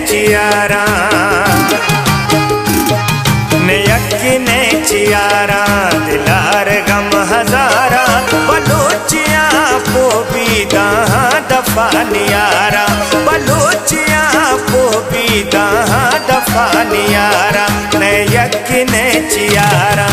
Chiara ने यकीने Chiara दिलार गम हजारा बलूचिया पोपीदा दफा नियारा बलूचिया पोपीदा दफा नियारा ने यकीने चियारा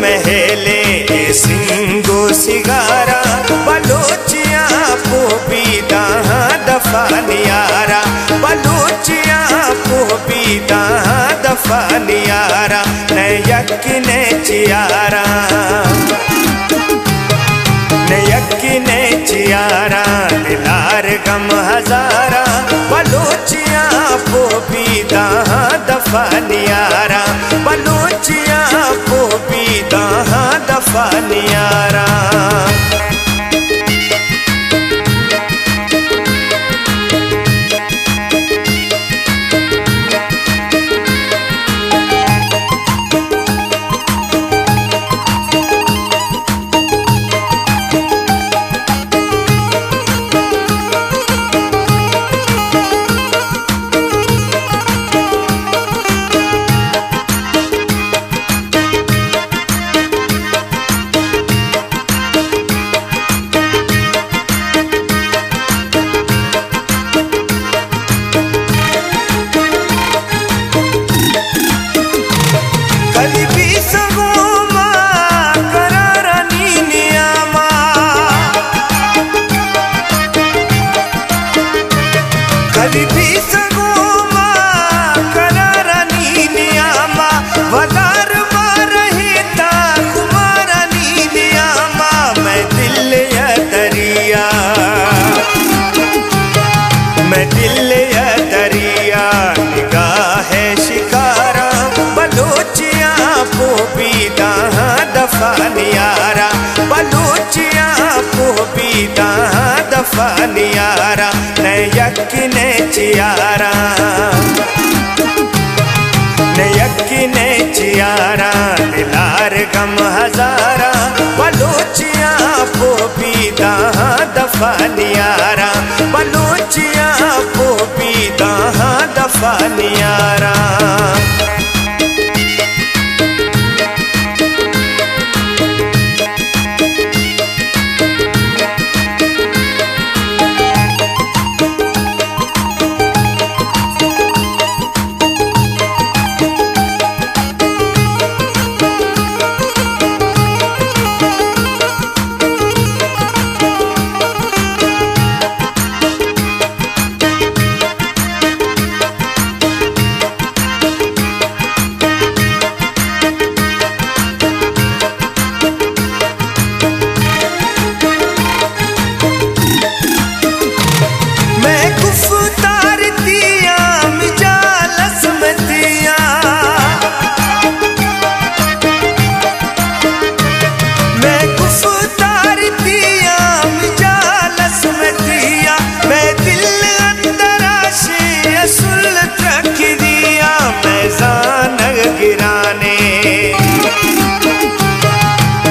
महेले सिंगो सिगारा बलूचिया पोपीदा दफा नियारा बलूचिया पोपीदा दफा नियारा ने यकीने चियारा ने यकीने चियारा दिलार गम हजारा बलूचिया पोपीदा दफा नियारा बलूचिया पोपीदा दफा नियारा मैं दिल या दरिया निगाह है शिकारा बलूचिया पोपीदा दफा नियारा बलूचिया पोपीदा दफा नियारा ने यकीने चियारा ने यकीने चियारा दिलार गम हजारा बलूचिया पोपीदा दफा नियारा बलूचिया पोपीदा दफा नियारा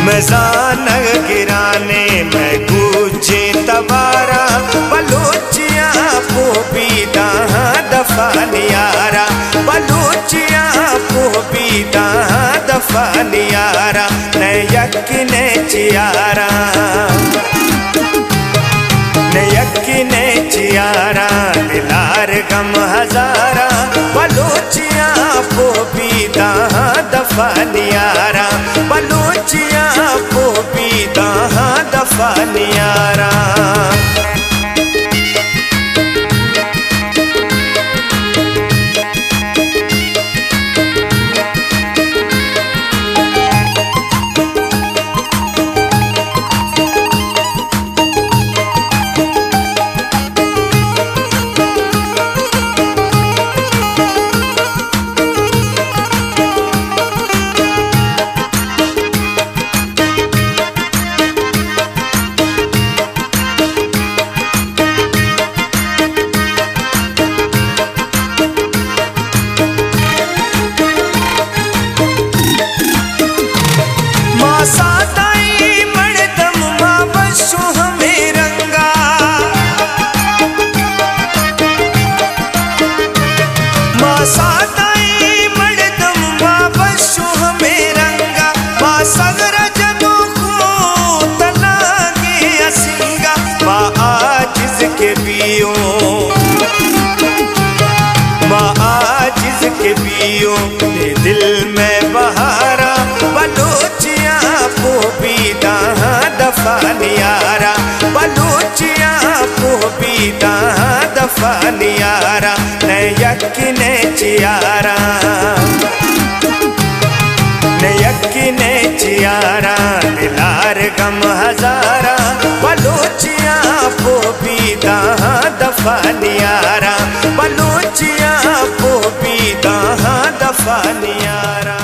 मजानग गिराने में गूंजे तबारा बलूचिया पोपीदा दफा नियारा बलूचिया पोपीदा दफा नियारा ने यकीने चियारा गम हजारा बलूचियां पोपीदा दफा नियारा बलूचियां पोपीदा दफा नियारा सादाई मर्दम मां बसो हमें रंगा मां सादाई मर्दम मां बसो हमें रंगा मां सगर जदों को तलागे असिंगा मां आजिज के पियो मां आजिज के पियो दिल में बहारा बलूचियां पोपीदा दफा नियारा बलूचियां पोपीदा दफा नियारा न यकीने चियारा न यकीने चियारा दिलार गम हजारा बलूचियां पोपीदा दफा नियारा बलूचियां पोपीदा दफा नियारा।